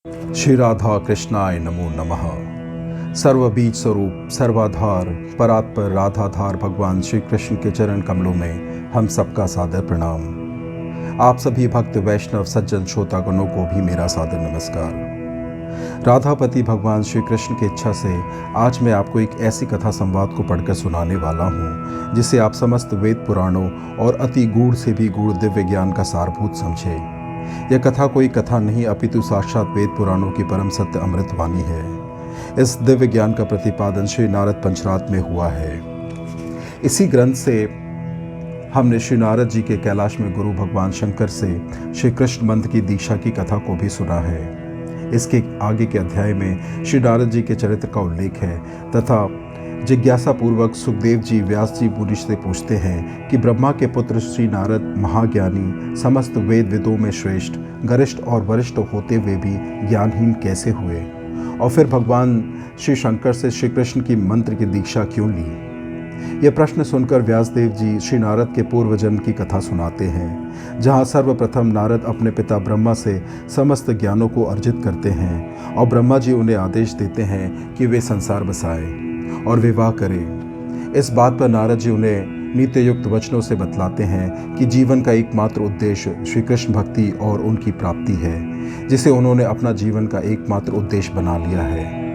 श्री राधा कृष्णाय नमो नमः। सर्वबीज स्वरूप सर्वाधार परात्पर राधाधार भगवान श्री कृष्ण के चरण कमलों में हम सबका सादर प्रणाम। आप सभी भक्त वैष्णव सज्जन श्रोतागणों को भी मेरा सादर नमस्कार। राधापति भगवान श्री कृष्ण की इच्छा से आज मैं आपको एक ऐसी कथा संवाद को पढ़कर सुनाने वाला हूँ जिसे आप समस्त वेद पुराणों और अति गूढ़ से भी गूढ़ दिव्य ज्ञान का सारभूत समझे। यह कथा कोई कथा नहीं अपितु साक्षात वेद पुराणों की परम सत्य अमृतवाणी है। इस दिव्य ज्ञान का प्रतिपादन श्री नारद पंचरात में हुआ है। इसी ग्रंथ से हमने श्री नारद जी के कैलाश में गुरु भगवान शंकर से श्री कृष्ण मंत्र की दीक्षा की कथा को भी सुना है। इसके आगे के अध्याय में श्री नारद जी के चरित्र का उल्लेख है तथा जिज्ञासा पूर्वक सुखदेव जी व्यास जी मुनि से पूछते हैं कि ब्रह्मा के पुत्र श्री नारद महाज्ञानी समस्त वेद विदों में श्रेष्ठ गरिष्ठ और वरिष्ठ होते हुए भी ज्ञानहीन कैसे हुए, और फिर भगवान श्री शंकर से श्री कृष्ण की मंत्र की दीक्षा क्यों ली। यह प्रश्न सुनकर व्यासदेव जी श्री नारद के पूर्व जन्म की कथा सुनाते हैं, जहाँ सर्वप्रथम नारद अपने पिता ब्रह्मा से समस्त ज्ञानों को अर्जित करते हैं और ब्रह्मा जी उन्हें आदेश देते हैं कि वे संसार बसाए और विवाह करें। इस बात पर नारद जी उन्हें नीति युक्त वचनों से बतलाते हैं कि जीवन का एकमात्र उद्देश्य श्री कृष्ण भक्ति और उनकी प्राप्ति है, जिसे उन्होंने अपना जीवन का एकमात्र उद्देश्य बना लिया है।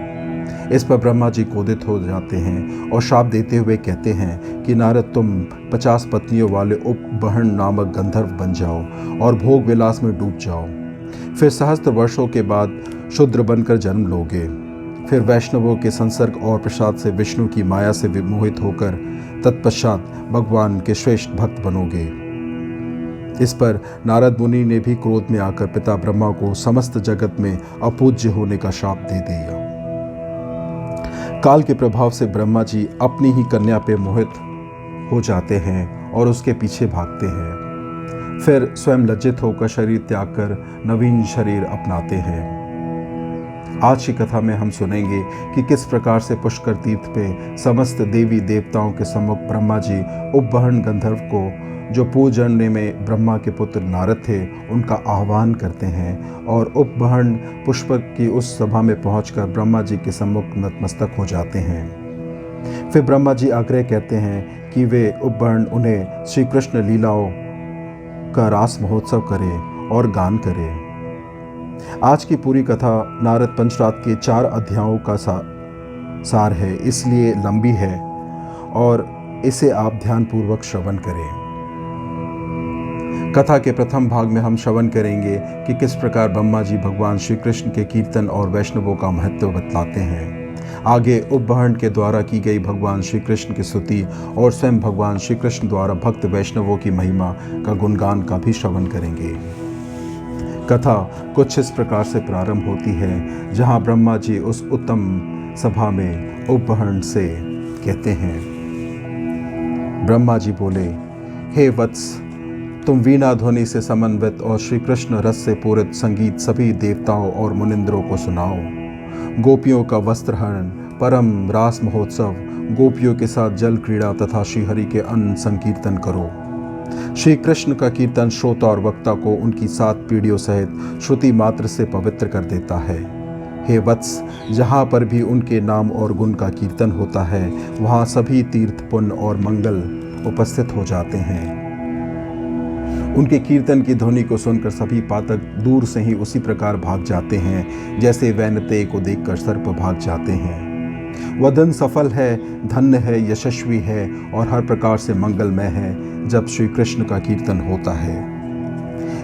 इस पर ब्रह्मा जी क्रोधित हो जाते हैं और शाप देते हुए कहते हैं कि नारद तुम 50 पत्नियों वाले उपबहन नामक गंधर्व बन जाओ और भोग विलास में डूब जाओ। फिर सहस्त्र वर्षों के बाद शूद्र बनकर जन्म लोगे। फिर वैष्णवों के संसर्ग और प्रसाद से विष्णु की माया से विमोहित होकर तत्पश्चात भगवान के श्रेष्ठ भक्त बनोगे। इस पर नारद मुनि ने भी क्रोध में आकर पिता ब्रह्मा को समस्त जगत में अपूज्य होने का शाप दे दिया। काल के प्रभाव से ब्रह्मा जी अपनी ही कन्या पे मोहित हो जाते हैं और उसके पीछे भागते हैं। फिर स्वयं लज्जित होकर शरीर त्याग कर नवीन शरीर अपनाते हैं। आज की कथा में हम सुनेंगे कि किस प्रकार से पुष्कर तीर्थ पे समस्त देवी देवताओं के सम्मुख ब्रह्मा जी उपबहन गंधर्व को, जो पूजने में ब्रह्मा के पुत्र नारद थे, उनका आह्वान करते हैं और उपबहन पुष्पक की उस सभा में पहुंचकर ब्रह्मा जी के सम्मुख नतमस्तक हो जाते हैं। फिर ब्रह्मा जी आग्रह कहते हैं कि वे उपबहन उन्हें श्री कृष्ण लीलाओं का रास महोत्सव करें और गान करें। आज की पूरी कथा नारद पंचरात के 4 अध्यायों का सार है, इसलिए लंबी है और इसे आप ध्यानपूर्वक श्रवण करें। कथा के प्रथम भाग में हम श्रवण करेंगे कि किस प्रकार ब्रह्मा जी भगवान श्री कृष्ण के कीर्तन और वैष्णवों का महत्व बतलाते हैं। आगे उपबहन के द्वारा की गई भगवान श्री कृष्ण की स्तुति और स्वयं भगवान श्री कृष्ण द्वारा भक्त वैष्णवों की महिमा का गुणगान का भी श्रवण करेंगे। कथा कुछ इस प्रकार से प्रारंभ होती है, जहां ब्रह्मा जी उस उत्तम सभा में उपबहन से कहते हैं। ब्रह्मा जी बोले, हे वत्स, तुम वीणा ध्वनि से समन्वित और श्री कृष्ण रस से पूरित संगीत सभी देवताओं और मुनिंद्रों को सुनाओ। गोपियों का वस्त्रहरण, परम रास महोत्सव, गोपियों के साथ जल क्रीड़ा तथा श्रीहरि के अन्न संकीर्तन करो। श्री कृष्ण का कीर्तन श्रोता और वक्ता को उनकी 7 पीढ़ियों सहित श्रुति मात्र से पवित्र कर देता है। हे वत्स, जहाँ पर भी उनके नाम और गुण का कीर्तन होता है, वहाँ सभी तीर्थ पुण्य और मंगल उपस्थित हो जाते हैं। उनके कीर्तन की ध्वनि को सुनकर सभी पातक दूर से ही उसी प्रकार भाग जाते हैं जैसे वैनते को देखकर सर्प भाग जाते हैं। वदन सफल है, धन्य है, यशस्वी है और हर प्रकार से मंगलमय है जब श्री कृष्ण का कीर्तन होता है।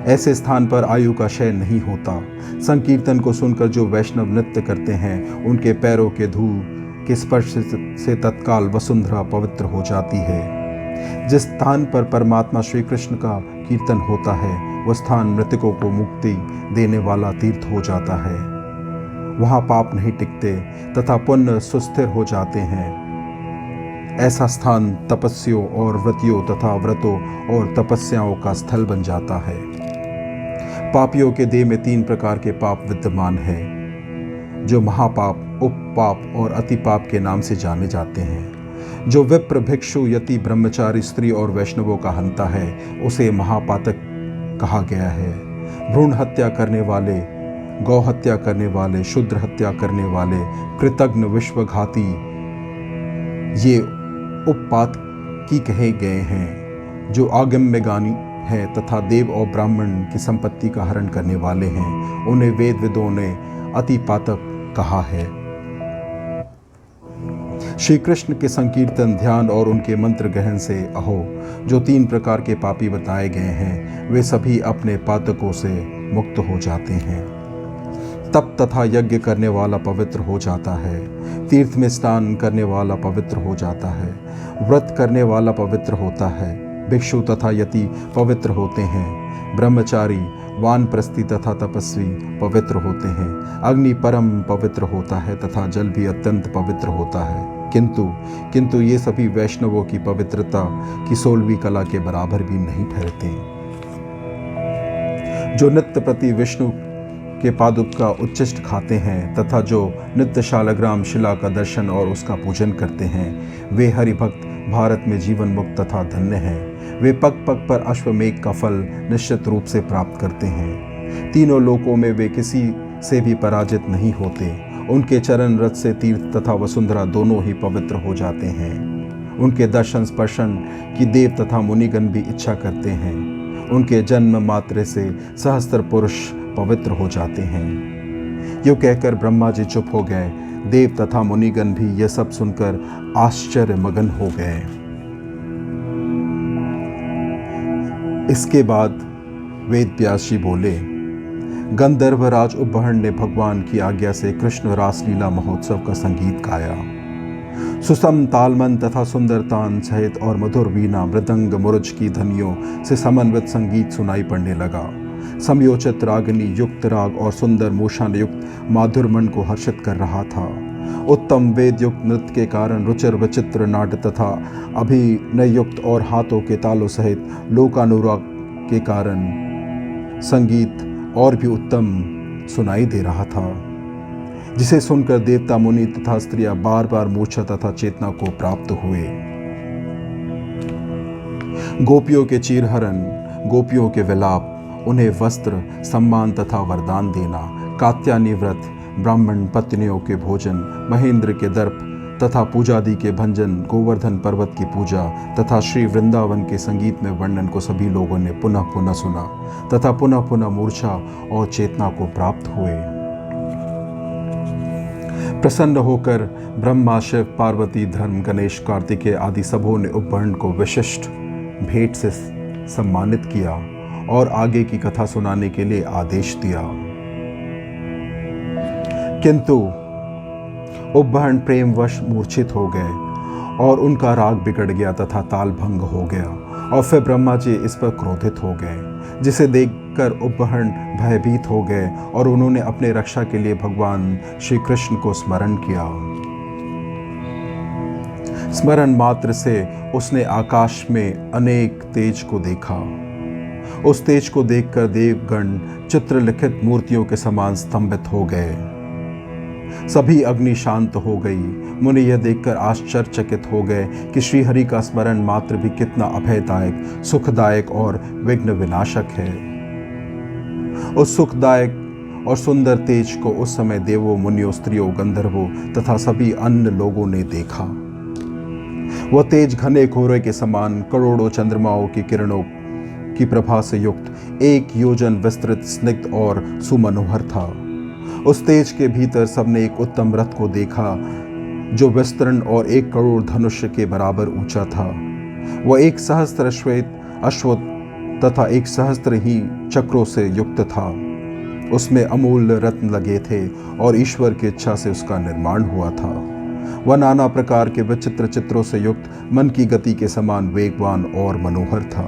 ऐसे स्थान पर आयु का क्षय नहीं होता। संकीर्तन को सुनकर जो वैष्णव नृत्य करते हैं, उनके पैरों के धूल के स्पर्श से तत्काल वसुंधरा पवित्र हो जाती है। जिस स्थान पर परमात्मा श्री कृष्ण का कीर्तन होता है, वह स्थान मृतकों को मुक्ति देने वाला तीर्थ हो जाता है। वहाँ पाप नहीं टिकते तथा पुण्य सुस्थिर हो जाते हैं। ऐसा स्थान तपस्वियों और व्रतियों तथा व्रतों और तपस्याओं का स्थल बन जाता है। पापियों के देह में 3 प्रकार के पाप विद्यमान हैं, जो महापाप, उपपाप और अतिपाप के नाम से जाने जाते हैं। जो विप्र, भिक्षु, यति, ब्रह्मचारी, स्त्री और वैष्णवों का हंता है, उसे महापातक कहा गया है। भ्रूण हत्या करने वाले, गौ हत्या करने वाले, शूद्र हत्या करने वाले, कृतघ्न, विश्वघाती, ये उपपात की कहे गए हैं, जो आगम्यगामी है तथा देव और ब्राह्मण की संपत्ति का हरण करने वाले हैं, उन्हें वेदविदों ने अति पातक कहा है। श्री कृष्ण के संकीर्तन, ध्यान और उनके मंत्र गहन से अहो, जो 3 प्रकार के पापी बताए गए हैं, वे सभी अपने पातकों से मुक्त हो जाते हैं। तप तथा यज्ञ करने वाला पवित्र हो जाता है, तीर्थ में स्नान करने वाला पवित्र हो जाता है, व्रत करने वाला पवित्र होता है, भिक्षु तथा यति पवित्र होते हैं, ब्रह्मचारी, वानप्रस्थी तथा तपस्वी पवित्र होते हैं, अग्नि परम पवित्र होता है तथा जल भी अत्यंत पवित्र होता है। किंतु ये सभी वैष्णवों की पवित्रता की 16वीं कला के बराबर भी नहीं ठहरते। जो नित्य प्रति विष्णु के पादुक का उच्चिष्ट खाते हैं तथा जो नित्य शालग्राम शिला का दर्शन और उसका पूजन करते हैं, वे हरिभक्त भारत में जीवन मुक्त तथा धन्य हैं। वे पग पग पर अश्वमेघ का फल निश्चित रूप से प्राप्त करते हैं। तीनों लोकों में वे किसी से भी पराजित नहीं होते। उनके चरण रथ से तीर्थ तथा वसुंधरा दोनों ही पवित्र हो जाते हैं। उनके दर्शन स्पर्शन की देव तथा मुनिगण भी इच्छा करते हैं। उनके जन्म मात्र से सहस्त्र पुरुष पवित्र हो जाते हैं। यूँ कहकर ब्रह्मा जी चुप हो गए। देव तथा मुनिगण भी यह सब सुनकर आश्चर्य मगन हो गए। इसके बाद वेद व्यास जी बोले, गंधर्वराज उपबहन ने भगवान की आज्ञा से कृष्ण रासलीला महोत्सव का संगीत गाया। सुसम तालमन तथा सुंदर तान सहित और मधुर वीणा, मृदंग, मुरुज की ध्वनियों से समन्वित संगीत सुनाई पड़ने लगा। समयोचित रागिनी युक्त राग और सुंदर मूषण युक्त माधुर मन को हर्षित कर रहा था। उत्तम वेद युक्त नृत्य के कारण रुचिर विचित्र नाट्य तथा अभिनय युक्त और हाथों के तालों सहित लोकानुराग के कारण संगीत और भी उत्तम सुनाई दे रहा था, जिसे सुनकर देवता, मुनि तथा स्त्रियां बार बार मूर्छा तथा चेतना को प्राप्त हुए। गोपियों के चीरहरण, गोपियों के विलाप, उन्हें वस्त्र, सम्मान तथा वरदान देना, कात्यायनी व्रत, ब्राह्मण पत्नियों के भोजन, महेंद्र के दर्प तथा पूजादि के भंजन, गोवर्धन पर्वत की पूजा तथा श्री वृंदावन के संगीत में वर्णन को सभी लोगों ने पुनः पुनः सुना तथा पुनः पुनः मूर्छा और चेतना को प्राप्त हुए। प्रसन्न होकर ब्रह्मा, शिव, पार्वती, धर्म, गणेश, कार्तिकेय आदि सबों ने उपबहन को विशिष्ट भेंट से सम्मानित किया और आगे की कथा सुनाने के लिए आदेश दिया। किंतु उपबहन प्रेमवश मूर्छित हो गए और उनका राग बिगड़ गया तथा ताल भंग हो गया और फिर ब्रह्मा जी इस पर क्रोधित हो गए, जिसे देखकर उपबहन भयभीत हो गए और उन्होंने अपने रक्षा के लिए भगवान श्री कृष्ण को स्मरण किया। स्मरण मात्र से उसने आकाश में अनेक तेज को देखा। उस तेज को देखकर देवगण चित्रलिखित मूर्तियों के समान स्तंभित हो गए। सभी अग्नि शांत हो गई। मुनि यह देखकर आश्चर्यचकित हो गए कि श्रीहरि का स्मरण मात्र भी कितना अभयदायक, सुखदायक और विघ्न विनाशक है। उस सुखदायक और सुंदर तेज को उस समय देवों, मुनियों, स्त्रियों, गंधर्वों तथा सभी अन्य लोगों ने देखा। वह तेज घने कोहरे के समान करोड़ों चंद्रमाओं की किरणों की प्रभा से युक्त 1 योजन विस्तृत, स्निग्ध और सुमनोहर था। उस तेज के भीतर सबने एक उत्तम रथ को देखा जो विस्तृण और 1 करोड़ धनुष के बराबर ऊंचा था। वह 1 सहस्त्र श्वेत अश्व तथा 1 सहस्त्र ही चक्रों से युक्त था। उसमें अमूल्य रत्न लगे थे और ईश्वर की इच्छा से उसका निर्माण हुआ था। वह नाना प्रकार के विचित्र चित्रों से युक्त, मन की गति के समान वेगवान और मनोहर था।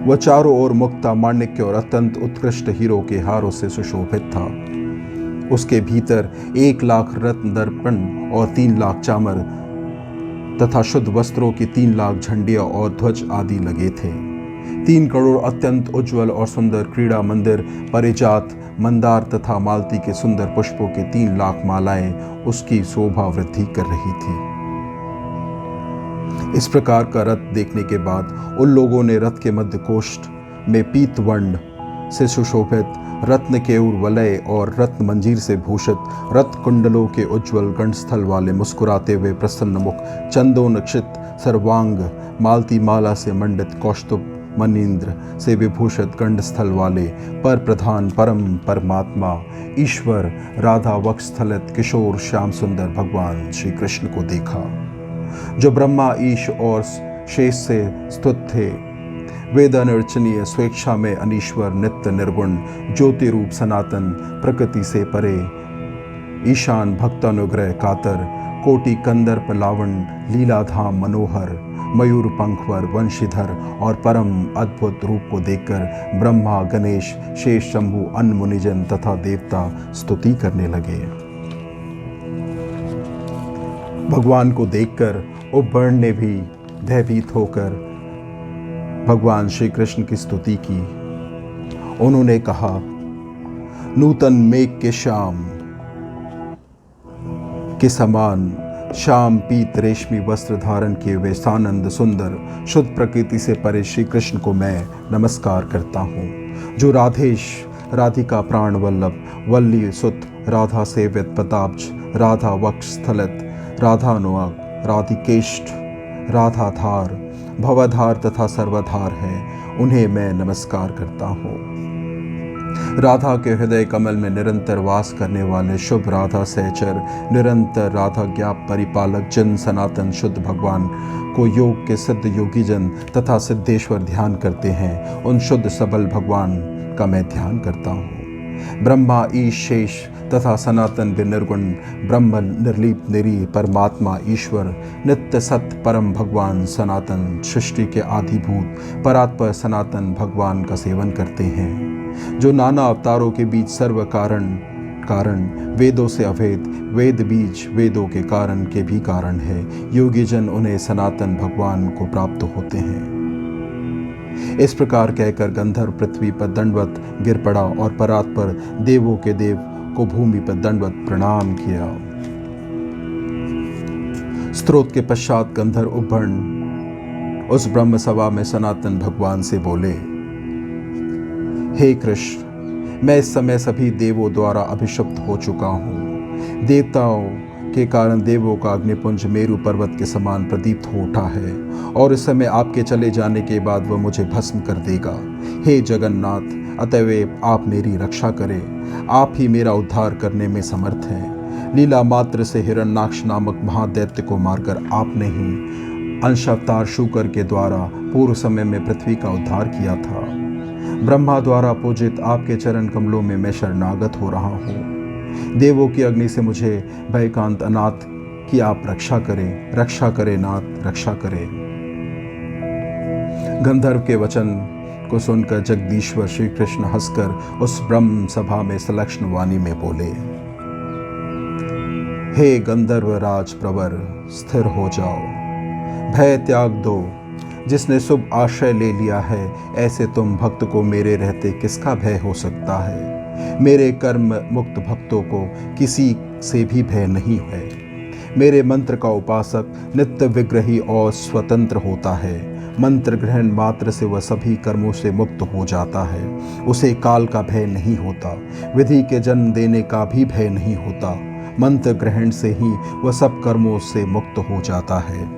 वह चारों ओर मुक्ता, माणिक्य और अत्यंत उत्कृष्ट हीरों के हारों से सुशोभित था। उसके भीतर 1 लाख रत्न दर्पण और 3 लाख चामर तथा शुद्ध वस्त्रों की 3 लाख झंडियां और ध्वज आदि लगे थे। 3 करोड़ अत्यंत उज्ज्वल और सुंदर क्रीड़ा मंदिर, परिजात, मंदार तथा मालती के सुंदर पुष्पों के 3 लाख मालाएं उसकी शोभा वृद्धि कर रही थी। इस प्रकार का रथ देखने के बाद उन लोगों ने रथ के मध्य कोष्ठ में पीतवर्ण से सुशोभित, रत्न केयूर वलय और रत्न मंजीर से भूषित, रत्न कुंडलों के उज्ज्वल गंडस्थल वाले मुस्कुराते हुए प्रसन्न मुख, चंदोनक्षित सर्वांग, मालती माला से मंडित कौस्तुभ मनीन्द्र से विभूषित गंडस्थल वाले पर प्रधान परम परमात्मा ईश्वर राधा वक्षस्थलित किशोर श्याम सुंदर भगवान श्री कृष्ण को देखा, जो ब्रह्मा ईश और शेष से स्तुत थे। वेदानुरचनीय स्वेच्छा में अनीश्वर नित्य निर्गुण ज्योति रूप सनातन प्रकृति से परे ईशान भक्तानुग्रह कातर कोटि कंदर्प लावण लीलाधाम मनोहर मयूर पंखवर वंशीधर और परम अद्भुत रूप को देखकर ब्रह्मा गणेश शेष शंभु अन्य मुनिजन तथा देवता स्तुति करने लगे। भगवान को देखकर उपवर्ण ने भी भयभीत होकर भगवान श्री कृष्ण की स्तुति की। उन्होंने कहा, नूतन मेघ के श्याम के समान श्याम पीत रेशमी वस्त्र धारण किए हुए सानंद सुंदर शुद्ध प्रकृति से परे श्री कृष्ण को मैं नमस्कार करता हूँ, जो राधेश राधिका प्राण वल्लभ वल्ली सुत राधा सेवित पदाब्ज राधा वक्ष स्थलित राधानुआग राधिकेष्ट राधाधार भवधार तथा सर्वधार है, उन्हें मैं नमस्कार करता हूँ। राधा के हृदय कमल में निरंतर वास करने वाले शुभ राधा सहचर निरंतर राधा ज्ञाप परिपालक जन सनातन शुद्ध भगवान को योग के सिद्ध योगी जन तथा सिद्धेश्वर ध्यान करते हैं, उन शुद्ध सबल भगवान का मैं ध्यान करता हूँ। ब्रह्मा ईश शेष तथा सनातन विनिर्गुण ब्रह्म निर्लीप निरी परमात्मा ईश्वर नित्य सत्य परम भगवान सनातन सृष्टि के आदिभूत परात्पर सनातन भगवान का सेवन करते हैं, जो नाना अवतारों के बीच सर्व कारण वेदों से अभेद वेद बीज वेदों के कारण के भी कारण है। योगी जन उन्हें सनातन भगवान को प्राप्त होते हैं। इस प्रकार कहकर गंधर्व पृथ्वी पर दंडवत गिर पड़ा और परात्पर देवों के देव को भूमि पर दंडवत प्रणाम किया। स्तोत्र के पश्चात गंधर्व उपवर्ण उस ब्रह्म सभा में सनातन भगवान से बोले, हे कृष्ण, मैं इस समय सभी देवों द्वारा अभिषिक्त हो चुका हूँ। देवताओं के कारण देवों का अग्निपुंज मेरु पर्वत के समान प्रदीप्त हो उठा है और इस समय आपके चले जाने के बाद वह मुझे भस्म कर देगा। हे जगन्नाथ, अतएव आप मेरी रक्षा करें, आप ही मेरा उद्धार करने में समर्थ हैं। लीला मात्र से हिरण्याक्ष नामक महादैत्य को मारकर आपने ही अंशावतार शूकर के द्वारा पूर्व समय में पृथ्वी का उद्धार किया था। ब्रह्मा द्वारा पूजित आपके चरण कमलों में मैं शरणागत हो रहा हूँ। देवों की अग्नि से मुझे भयकांत अनाथ की आप रक्षा करें नाथ, रक्षा करें। गंधर्व के वचन को सुनकर जगदीश्वर श्री कृष्ण हंसकर उस ब्रह्म सभा में सलक्ष्ण वाणी में बोले, हे गंधर्व राज प्रवर, स्थिर हो जाओ, भय त्याग दो। जिसने शुभ आश्रय ले लिया है, ऐसे तुम भक्त को मेरे रहते किसका भय हो सकता है। मेरे कर्म मुक्त भक्तों को किसी से भी भय नहीं है। मेरे मंत्र का उपासक नित्य विग्रही और स्वतंत्र होता है। मंत्र ग्रहण मात्र से वह सभी कर्मों से मुक्त हो जाता है। उसे काल का भय नहीं होता, विधि के जन्म देने का भी भय नहीं होता। मंत्र ग्रहण से ही वह सब कर्मों से मुक्त हो जाता है।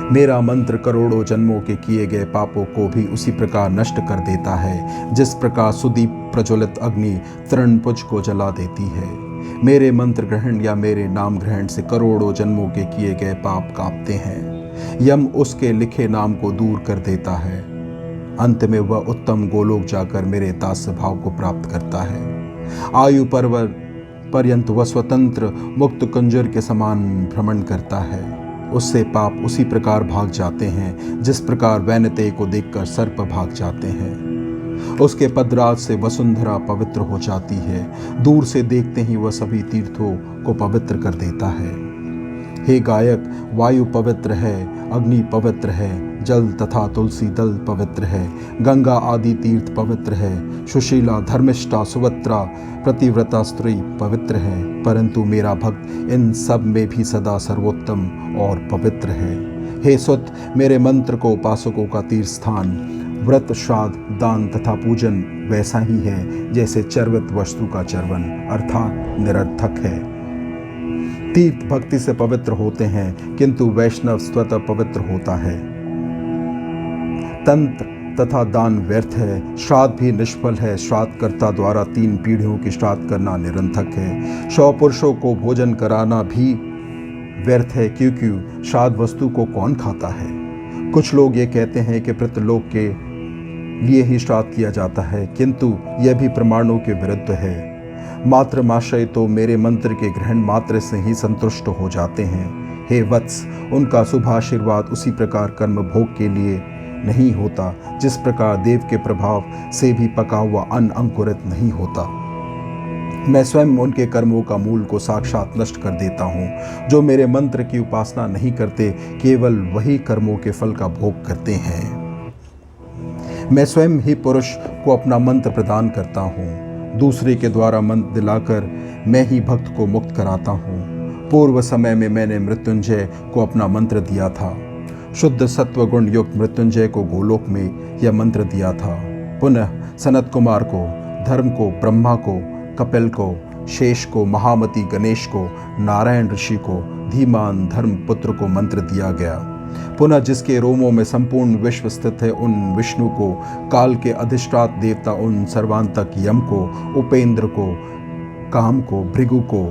मेरा मंत्र करोड़ों जन्मों के किए गए पापों को भी उसी प्रकार नष्ट कर देता है, जिस प्रकार सुदीप प्रज्वलित अग्नि तृणपुंज को जला देती है। मेरे मंत्र ग्रहण या मेरे नाम ग्रहण से करोड़ों जन्मों के किए गए पाप कांपते हैं। यम उसके लिखे नाम को दूर कर देता है। अंत में वह उत्तम गोलोक जाकर मेरे दास्य भाव को प्राप्त करता है। आयु पर्यंत वह स्वतंत्र मुक्त कुंजर के समान भ्रमण करता है। उससे पाप उसी प्रकार भाग जाते हैं जिस प्रकार वैनतेय को देखकर सर्प भाग जाते हैं। उसके पदराज से वसुंधरा पवित्र हो जाती है। दूर से देखते ही वह सभी तीर्थों को पवित्र कर देता है। हे गायक, वायु पवित्र है, अग्नि पवित्र है, जल तथा तुलसी दल पवित्र है, गंगा आदि तीर्थ पवित्र है, सुशीला धर्मिष्ठा सुवत्रा प्रतिव्रता स्त्री पवित्र है, परंतु मेरा भक्त इन सब में भी सदा सर्वोत्तम और पवित्र है। हे सुत, मेरे मंत्र को उपासकों का तीर्थ स्थान व्रत, श्राद्ध, दान तथा पूजन वैसा ही है जैसे चर्वित वस्तु का चर्वन, अर्थात निरर्थक है। तीर्थ भक्ति से पवित्र होते हैं, किंतु वैष्णव स्वतः पवित्र होता है। तंत्र तथा दान व्यर्थ है, श्राद्ध भी निष्फल है। श्राद्धकर्ता द्वारा 3 पीढ़ियों की श्राद्ध करना निरर्थक है। 100 पुरुषों को भोजन कराना भी व्यर्थ है, क्योंकि श्राद्ध वस्तु को कौन खाता है। कुछ लोग ये कहते हैं कि पितृलोक के लिए ही श्राद्ध किया जाता है, किंतु यह भी प्रमाणों के विरुद्ध है। मात्रमाश्रय तो मेरे मंत्र के ग्रहण मात्र से ही संतुष्ट हो जाते हैं। हे वत्स, उनका शुभ आशीर्वाद उसी प्रकार कर्म भोग के लिए नहीं होता जिस प्रकार देव के प्रभाव से भी पका हुआ अन्न अंकुरित नहीं होता। मैं स्वयं उनके कर्मों का मूल को साक्षात नष्ट कर देता हूँ। जो मेरे मंत्र की उपासना नहीं करते, केवल वही कर्मों के फल का भोग करते हैं। मैं स्वयं ही पुरुष को अपना मंत्र प्रदान करता हूँ। दूसरे के द्वारा मंत्र दिलाकर मैं ही भक्त को मुक्त कराता हूँ। पूर्व समय में मैंने मृत्युंजय को अपना मंत्र दिया था। शुद्ध सत्व गुण युक्त मृत्युंजय को गोलोक में यह मंत्र दिया था। पुनः सनत कुमार को, धर्म को, ब्रह्मा को, कपिल को, शेष को, महामती गणेश को, नारायण ऋषि को, धीमान धर्म पुत्र को मंत्र दिया गया। पुनः जिसके रोमों में संपूर्ण विश्व स्थित है, उन विष्णु को, काल के अधिष्ठात देवता उन सर्वांतक यम को, उपेंद्र को, काम को, भृगु को,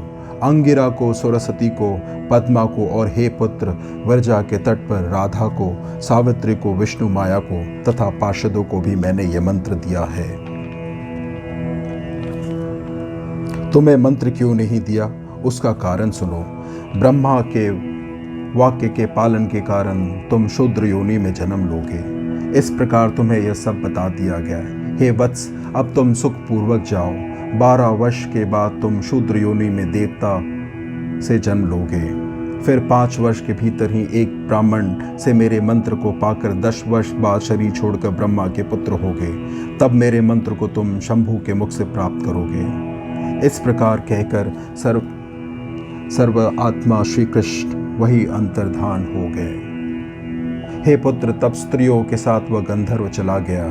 अंगिरा को, सरस्वती को, पद्मा को और हे पुत्र वर्जा के तट पर राधा को, सावित्री को, विष्णु माया को तथा पार्षदों को भी मैंने ये मंत्र दिया है। तुम्हें मंत्र क्यों नहीं दिया, उसका कारण सुनो। ब्रह्मा के वाक्य के पालन के कारण तुम शूद्र योनि में जन्म लोगे। इस प्रकार तुम्हें यह सब बता दिया गया है। हे वत्स, अब तुम सुखपूर्वक जाओ। 12 वर्ष के बाद तुम शूद्र योनि में देवता से जन्म लोगे। फिर 5 वर्ष के भीतर ही एक ब्राह्मण से मेरे मंत्र को पाकर 10 वर्ष बाद शरीर छोड़कर ब्रह्मा के पुत्र होगे। तब मेरे मंत्र को तुम शंभु के मुख से प्राप्त करोगे। इस प्रकार कहकर सर्व आत्मा श्री कृष्ण वही अंतर्धान हो गए। हे पुत्र, तब स्त्रियों के साथ वह गंधर्व चला गया।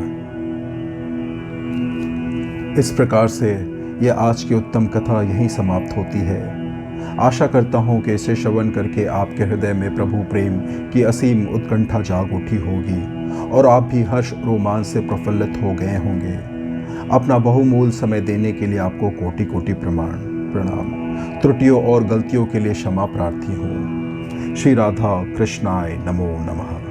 इस प्रकार से यह आज की उत्तम कथा यहीं समाप्त होती है। आशा करता हूँ कि इसे श्रवण करके आपके हृदय में प्रभु प्रेम की असीम उत्कंठा जाग उठी होगी और आप भी हर्ष रोमांच से प्रफुल्लित हो गए होंगे। अपना बहुमूल्य समय देने के लिए आपको कोटि कोटि प्रणाम। त्रुटियों और गलतियों के लिए क्षमा प्रार्थी हूँ। श्री राधा कृष्णाय नमो नमः।